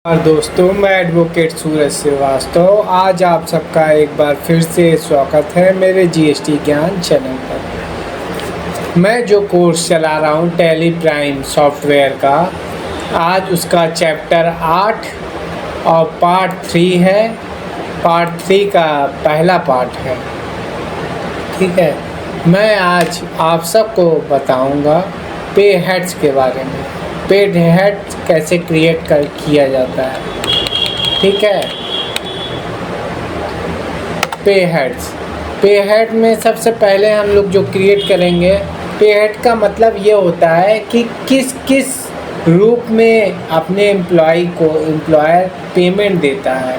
और दोस्तों, मैं एडवोकेट सूरज श्रीवास्तव आज आप सबका एक बार फिर से स्वागत है मेरे जीएसटी ज्ञान चैनल पर। मैं जो कोर्स चला रहा हूँ टैली प्राइम सॉफ्टवेयर का, आज उसका चैप्टर 8 और पार्ट 3 है। पार्ट 3 का पहला पार्ट है। ठीक है, मैं आज आप सबको बताऊंगा पे हेड्स के बारे में। पे हेड कैसे किया जाता है। ठीक है, पे हेड में सबसे पहले हम लोग जो क्रिएट करेंगे, पे हेड का मतलब ये होता है कि किस किस रूप में अपने एम्प्लॉयर पेमेंट देता है।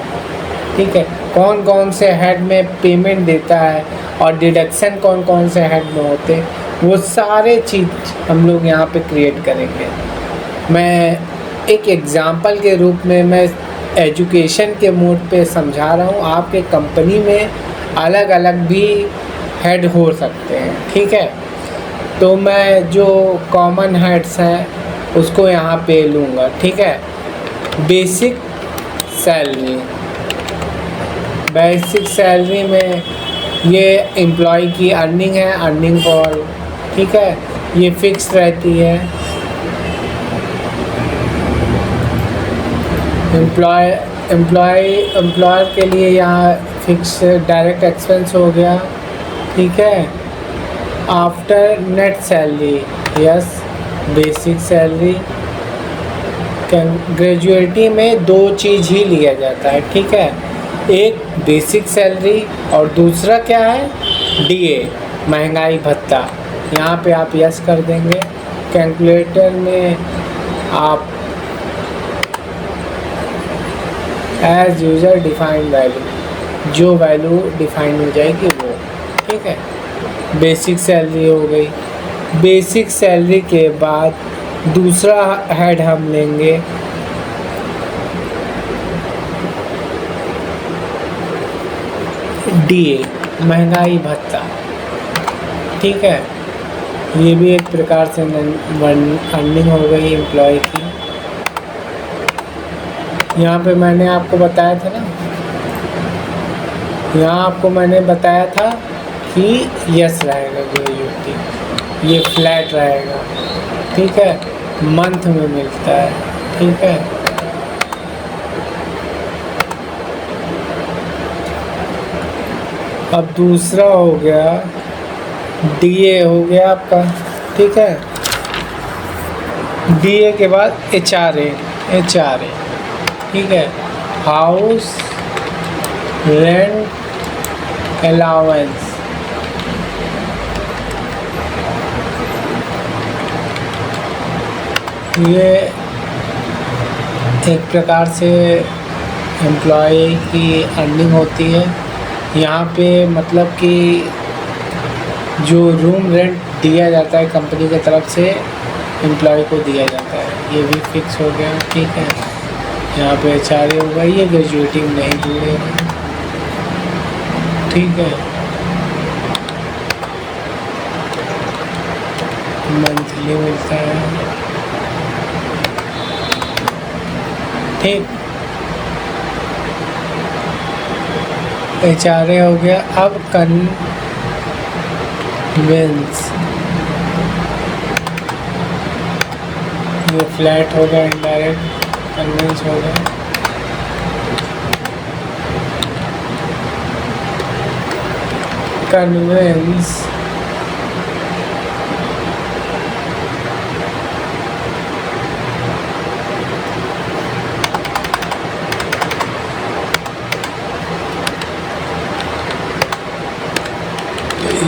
ठीक है, कौन कौन से हेड में पेमेंट देता है और डिडक्शन कौन कौन से हेड में होते हैं, वो सारे चीज़ हम लोग यहाँ पे क्रिएट करेंगे। मैं एक एग्ज़ाम्पल के रूप में मैं एजुकेशन के मोड पे समझा रहा हूँ। आपके कंपनी में अलग अलग भी हेड हो सकते हैं। ठीक है, तो मैं जो कॉमन हेड्स हैं उसको यहाँ पे लूँगा। ठीक है, बेसिक सैलरी में ये एम्प्लॉय की अर्निंग है, अर्निंग फॉर। ठीक है, ये फिक्स रहती है। एम्प्लॉयर के लिए यहाँ फिक्स डायरेक्ट एक्सपेंस हो गया। ठीक है, after net salary, yes, basic salary. Gratuity में दो चीज़ ही लिया जाता है। ठीक है, एक बेसिक सैलरी और दूसरा क्या है, डीए, महंगाई भत्ता। यहाँ पे आप यस कर देंगे। कैलकुलेटर में आप एज यूज़र डिफाइंड वैल्यू, जो वैल्यू डिफाइन हो जाएगी वो। ठीक है, बेसिक सैलरी हो गई। बेसिक सैलरी के बाद दूसरा हेड हम लेंगे डीए, महंगाई भत्ता। ठीक है, ये भी एक प्रकार से अर्निंग हो गई एम्प्लॉय की। यहाँ पे मैंने आपको बताया था ना, यहाँ आपको मैंने बताया था कि यस रहेगा ग्रेजुएटी, ये फ्लैट रहेगा। ठीक है, मंथ में मिलता है। ठीक है, अब दूसरा हो गया डीए हो गया आपका। ठीक है, डीए के बाद एचआरए। ठीक है, हाउस रेंट अलाउंस। ये एक प्रकार से एम्प्लॉय की अर्निंग होती है। यहाँ पे मतलब कि जो रूम रेंट दिया जाता है कंपनी की तरफ से एम्प्लॉय को दिया जाता है, ये भी फिक्स हो गया। ठीक है, यहाँ पे एचआरए होगा, ये ग्रेजुएटी नहीं जुड़ेगा। ठीक है, मंथली मिलता है। ठीक, एचआरए हो गया। अब कन्वेंस, ये फ्लैट हो गया, इनडायरेक्ट कन्वेंस हो गया। कन्वेंस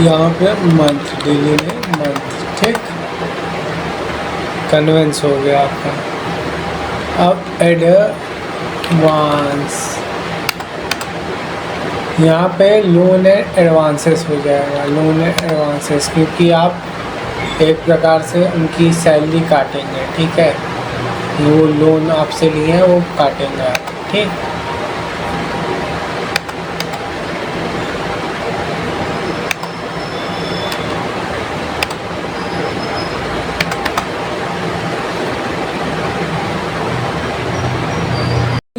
यहाँ पे मंथ, डेली में मंथ। ठीक, कन्वेंस हो गया आपका। अब एडवांस, यहाँ पे लोन एंड एडवांसेस हो जाएगा। लोन एंड एडवांसेस, क्योंकि आप एक प्रकार से उनकी सैलरी काटेंगे। ठीक है, वो लोन आपसे लिए हैं वो काटेंगे आप। ठीक,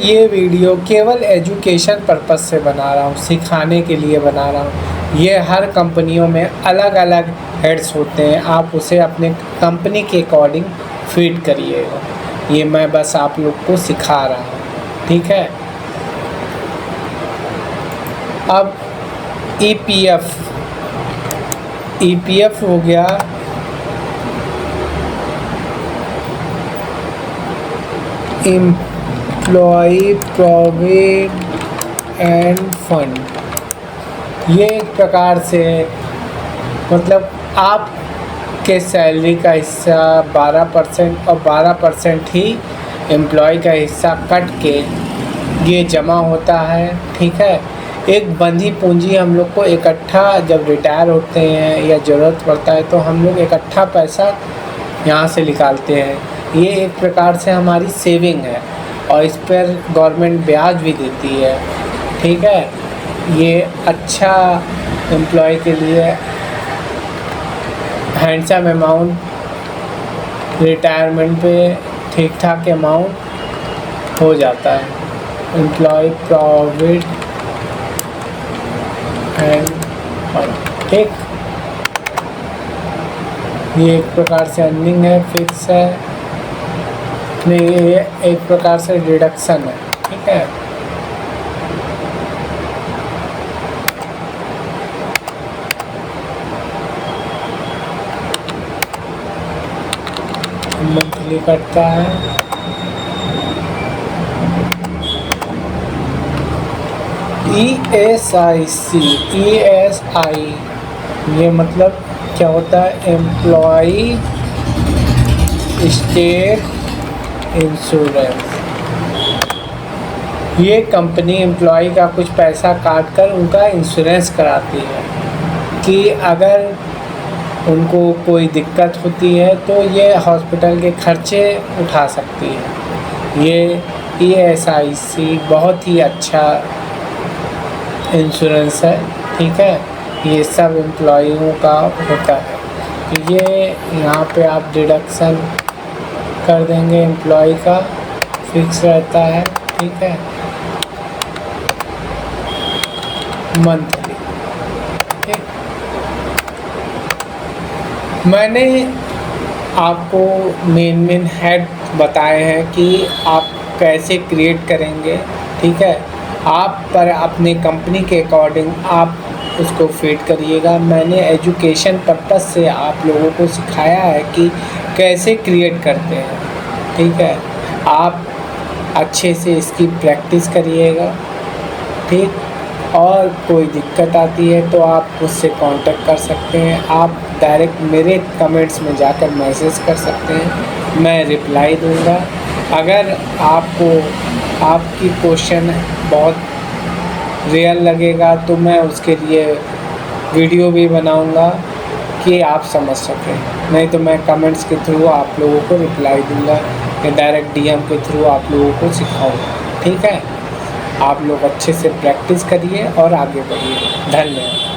ये वीडियो केवल एजुकेशन पर्पस से बना रहा हूँ, सिखाने के लिए बना रहा हूँ। ये हर कंपनियों में अलग अलग हेड्स होते हैं, आप उसे अपने कंपनी के अकॉर्डिंग फिट करिएगा। ये मैं बस आप लोग को सिखा रहा हूँ, ठीक है। अब ईपीएफ हो गया, एम्प्लॉय प्रोविडेंट एंड फंड। ये एक प्रकार से मतलब आपके सैलरी का हिस्सा 12% और 12% ही एम्प्लॉय का हिस्सा कट के ये जमा होता है, ठीक है। एक बंधी पूंजी हम लोग को इकट्ठा जब रिटायर होते हैं या ज़रूरत पड़ता है तो हम लोग इकट्ठा पैसा यहाँ से निकालते हैं। ये एक प्रकार से हमारी सेविंग है और इस पर गवर्नमेंट ब्याज भी देती है, ठीक है। ये अच्छा एम्प्लॉय के लिए हैंडसम अमाउंट रिटायरमेंट पे ठीक ठाक अमाउंट हो जाता है। एम्प्लॉय प्रोविडेंट एंड फंड, ठीक। ये एक प्रकार से अर्निंग है, फिक्स है नहीं, ये एक प्रकार से डिडक्शन है, ठीक है। मंथली कटता है। ESI ये मतलब क्या होता है? Employee state insurance. ये कंपनी एम्प्लॉई का कुछ पैसा काट कर उनका इंश्योरेंस कराती है कि अगर उनको कोई दिक्कत होती है तो ये हॉस्पिटल के खर्चे उठा सकती है। ये ESI बहुत ही अच्छा इंश्योरेंस है, ठीक है। ये सब एम्प्लॉइयों का होता है। तो ये यहाँ पे आप डिडक्शन कर देंगे, एम्प्लॉय का फिक्स रहता है, ठीक है, मंथली, ठीक। मैंने आपको मेन हेड बताए हैं कि आप कैसे क्रिएट करेंगे, ठीक है। आप पर अपने कंपनी के अकॉर्डिंग आप उसको फिट करिएगा। मैंने एजुकेशन पर्पस से आप लोगों को सिखाया है कि कैसे क्रिएट करते हैं, ठीक है। आप अच्छे से इसकी प्रैक्टिस करिएगा, ठीक। और कोई दिक्कत आती है तो आप मुझसे कांटेक्ट कर सकते हैं। आप डायरेक्ट मेरे कमेंट्स में जाकर मैसेज कर सकते हैं, मैं रिप्लाई दूंगा। अगर आपको आपकी क्वेश्चन बहुत रियल लगेगा तो मैं उसके लिए वीडियो भी बनाऊंगा कि आप समझ सकें। नहीं तो मैं कमेंट्स के थ्रू आप लोगों को रिप्लाई दूंगा या डायरेक्ट DM के थ्रू आप लोगों को सिखाऊंगा, ठीक है। आप लोग अच्छे से प्रैक्टिस करिए और आगे बढ़िए। धन्यवाद।